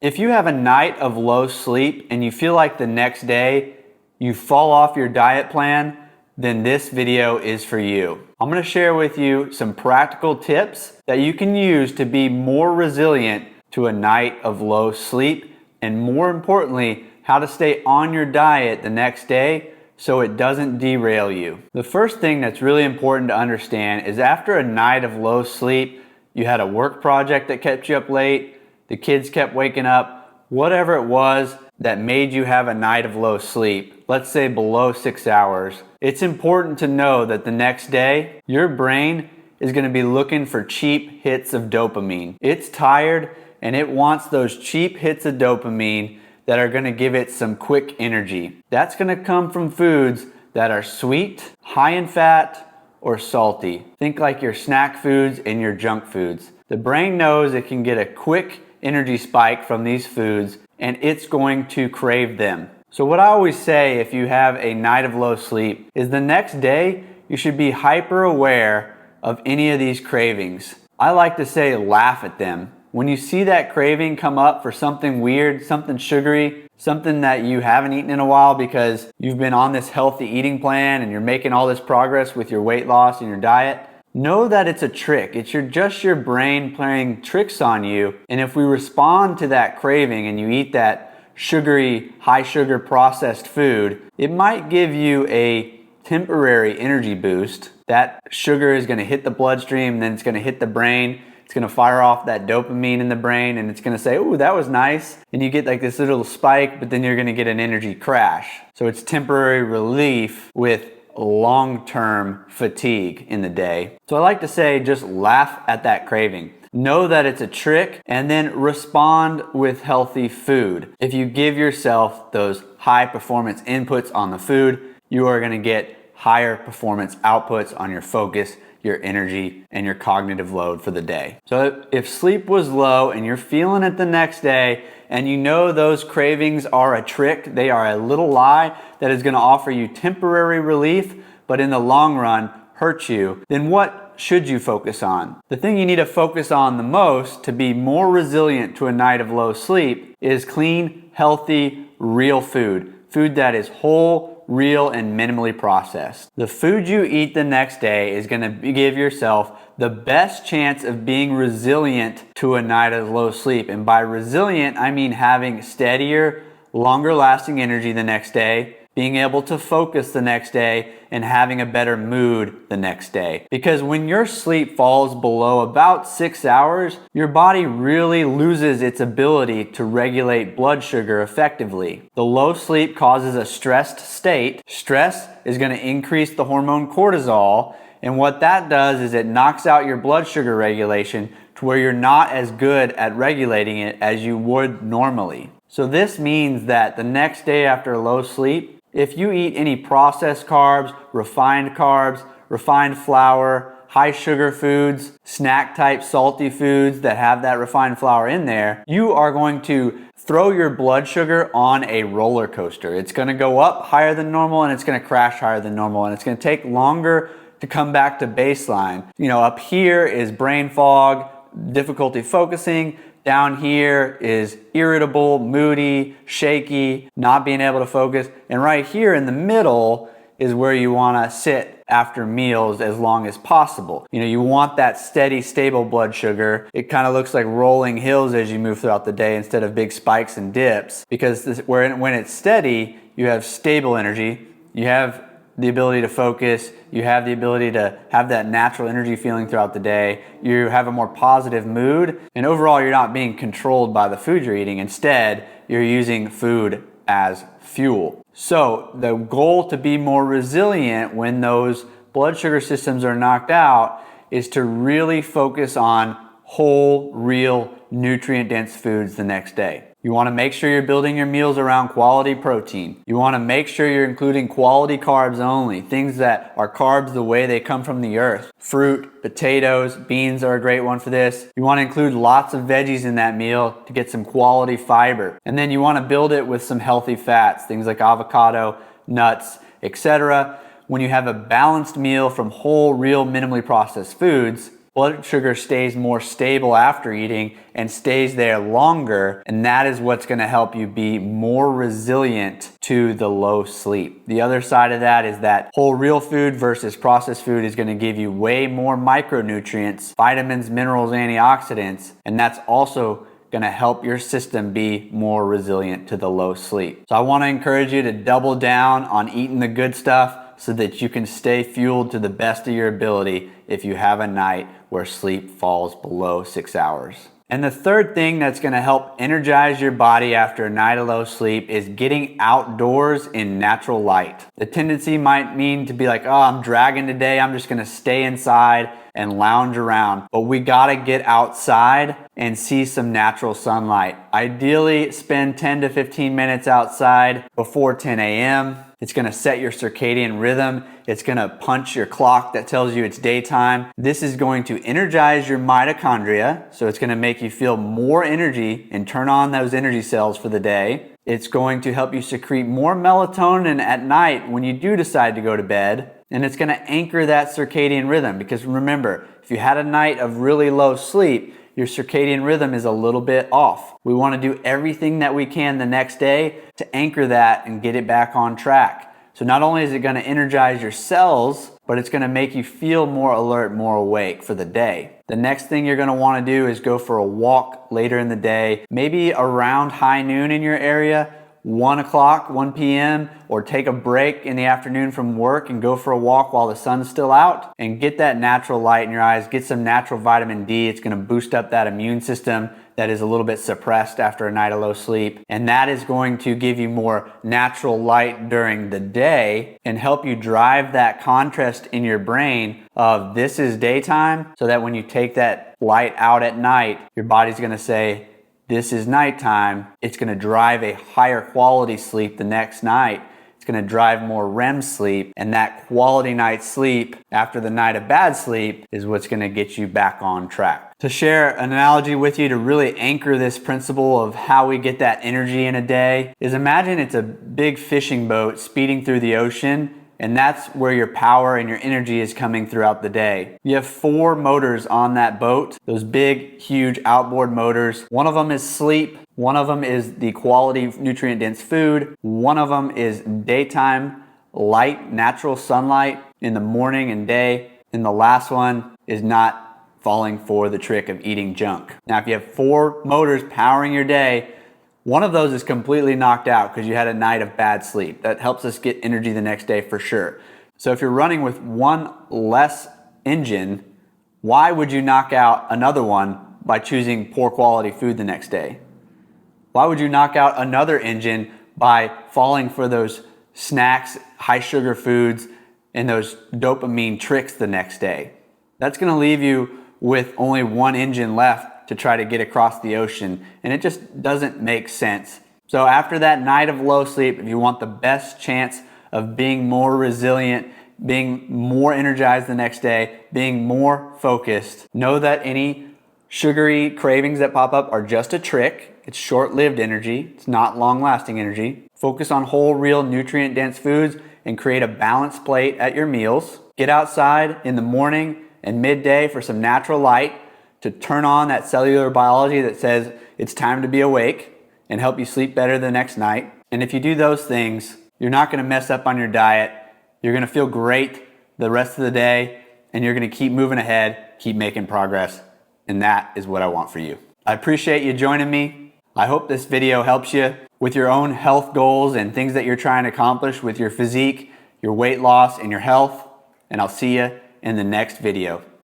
If you have a night of low sleep and you feel like the next day you fall off your diet plan, then this video is for you. I'm going to share with you some practical tips that you can use to be more resilient to a night of low sleep, and more importantly, how to stay on your diet the next day so it doesn't derail you. The first thing that's really important to understand is after a night of low sleep, you had a work project that kept you up late, the kids kept waking up, whatever it was that made you have a night of low sleep, let's say below 6 hours, it's important to know that the next day, your brain is going to be looking for cheap hits of dopamine. It's tired and it wants those cheap hits of dopamine that are going to give it some quick energy. That's going to come from foods that are sweet, high in fat, or salty. Think like your snack foods and your junk foods. The brain knows it can get a quick energy spike from these foods and it's going to crave them. So what I always say if you have a night of low sleep is the next day you should be hyper aware of any of these cravings. I like to say laugh at them. When you see that craving come up for something weird, something sugary, something that you haven't eaten in a while because you've been on this healthy eating plan and you're making all this progress with your weight loss and your diet, know that it's a trick. It's just your brain playing tricks on you. And if we respond to that craving and you eat that sugary, high sugar processed food, it might give you a temporary energy boost. That sugar is going to hit the bloodstream, then it's going to hit the brain. It's going to fire off that dopamine in the brain and it's going to say, "Ooh, that was nice." And you get like this little spike, but then you're going to get an energy crash. So it's temporary relief with long-term fatigue in the day. So I like to say just laugh at that craving. Know that it's a trick and then respond with healthy food. If you give yourself those high performance inputs on the food, you are going to get higher performance outputs on your focus, your energy, and your cognitive load for the day. So if sleep was low and you're feeling it the next day and you know those cravings are a trick, they are a little lie that is going to offer you temporary relief, but in the long run hurt you, then what should you focus on? The thing you need to focus on the most to be more resilient to a night of low sleep is clean, healthy, real food. Food that is whole, real, and minimally processed. The food you eat the next day is going to give yourself the best chance of being resilient to a night of low sleep. And by resilient, I mean having steadier, longer lasting energy the next day, being able to focus the next day, and having a better mood the next day. Because when your sleep falls below about 6 hours, your body really loses its ability to regulate blood sugar effectively. The low sleep causes a stressed state. Stress is going to increase the hormone cortisol, and what that does is it knocks out your blood sugar regulation to where you're not as good at regulating it as you would normally. So this means that the next day after low sleep, if you eat any processed carbs, refined flour, high sugar foods, snack type salty foods that have that refined flour in there, you are going to throw your blood sugar on a roller coaster. It's going to go up higher than normal and it's going to crash higher than normal, and it's going to take longer to come back to baseline. You know, up here is brain fog, difficulty focusing. Down here is irritable, moody, shaky, not being able to focus. And right here in the middle is where you want to sit after meals as long as possible. You know, you want that steady, stable blood sugar. It kind of looks like rolling hills as you move throughout the day instead of big spikes and dips. Because when it's steady, you have stable energy. You have the ability to focus, you have the ability to have that natural energy feeling throughout the day, you have a more positive mood, and overall you're not being controlled by the food you're eating. Instead, you're using food as fuel. So the goal to be more resilient when those blood sugar systems are knocked out is to really focus on whole, real, nutrient-dense foods the next day. You want to make sure you're building your meals around quality protein. You want to make sure you're including quality carbs only, things that are carbs the way they come from the earth. Fruit, potatoes, beans are a great one for this. You want to include lots of veggies in that meal to get some quality fiber. And then you want to build it with some healthy fats, things like avocado, nuts, etc. When you have a balanced meal from whole, real, minimally processed foods, blood sugar stays more stable after eating and stays there longer, and that is what's going to help you be more resilient to the low sleep. The other side of that is that whole real food versus processed food is going to give you way more micronutrients, vitamins, minerals, antioxidants, and that's also going to help your system be more resilient to the low sleep. So I want to encourage you to double down on eating the good stuff so that you can stay fueled to the best of your ability if you have a night where sleep falls below 6 hours. And the third thing that's going to help energize your body after a night of low sleep is getting outdoors in natural light. The tendency might mean to be like, oh, I'm dragging today, I'm just going to stay inside and lounge around. But we got to get outside and see some natural sunlight. Ideally, spend 10 to 15 minutes outside before 10 a.m. It's going to set your circadian rhythm. It's going to punch your clock that tells you it's daytime. This is going to energize your mitochondria, so it's going to make you feel more energy and turn on those energy cells for the day. It's going to help you secrete more melatonin at night when you do decide to go to bed. And it's going to anchor that circadian rhythm, because remember, if you had a night of really low sleep, your circadian rhythm is a little bit off. We want to do everything that we can the next day to anchor that and get it back on track. So not only is it going to energize your cells, but it's going to make you feel more alert, more awake for the day. The next thing you're going to want to do is go for a walk later in the day, maybe around high noon in your area, 1 o'clock, 1 p.m., or take a break in the afternoon from work and go for a walk while the sun's still out and get that natural light in your eyes, get some natural vitamin D. It's going to boost up that immune system that is a little bit suppressed after a night of low sleep. And that is going to give you more natural light during the day and help you drive that contrast in your brain of this is daytime, so that when you take that light out at night, your body's going to say, this is nighttime. It's going to drive a higher quality sleep the next night. It's going to drive more REM sleep, and that quality night sleep after the night of bad sleep is what's going to get you back on track. To share an analogy with you to really anchor this principle of how we get that energy in a day is, imagine it's a big fishing boat speeding through the ocean, and that's where your power and your energy is coming throughout the day. You have 4 motors on that boat, those big, huge outboard motors. One of them is sleep. One of them is the quality nutrient-dense food. One of them is daytime light, natural sunlight in the morning and day. And the last one is not falling for the trick of eating junk. Now, if you have 4 motors powering your day, one of those is completely knocked out because you had a night of bad sleep. That helps us get energy the next day for sure. So if you're running with one less engine, why would you knock out another one by choosing poor quality food the next day? Why would you knock out another engine by falling for those snacks, high sugar foods, and those dopamine tricks the next day? That's going to leave you with only one engine left to try to get across the ocean, and it just doesn't make sense. So after that night of low sleep, if you want the best chance of being more resilient, being more energized the next day, being more focused, know that any sugary cravings that pop up are just a trick. It's short-lived energy. It's not long-lasting energy. Focus on whole, real, nutrient-dense foods and create a balanced plate at your meals. Get outside in the morning and midday for some natural light to turn on that cellular biology that says it's time to be awake and help you sleep better the next night. And if you do those things, you're not going to mess up on your diet. You're going to feel great the rest of the day, and you're going to keep moving ahead, keep making progress. And that is what I want for you. I appreciate you joining me. I hope this video helps you with your own health goals and things that you're trying to accomplish with your physique, your weight loss, and your health. And I'll see you in the next video.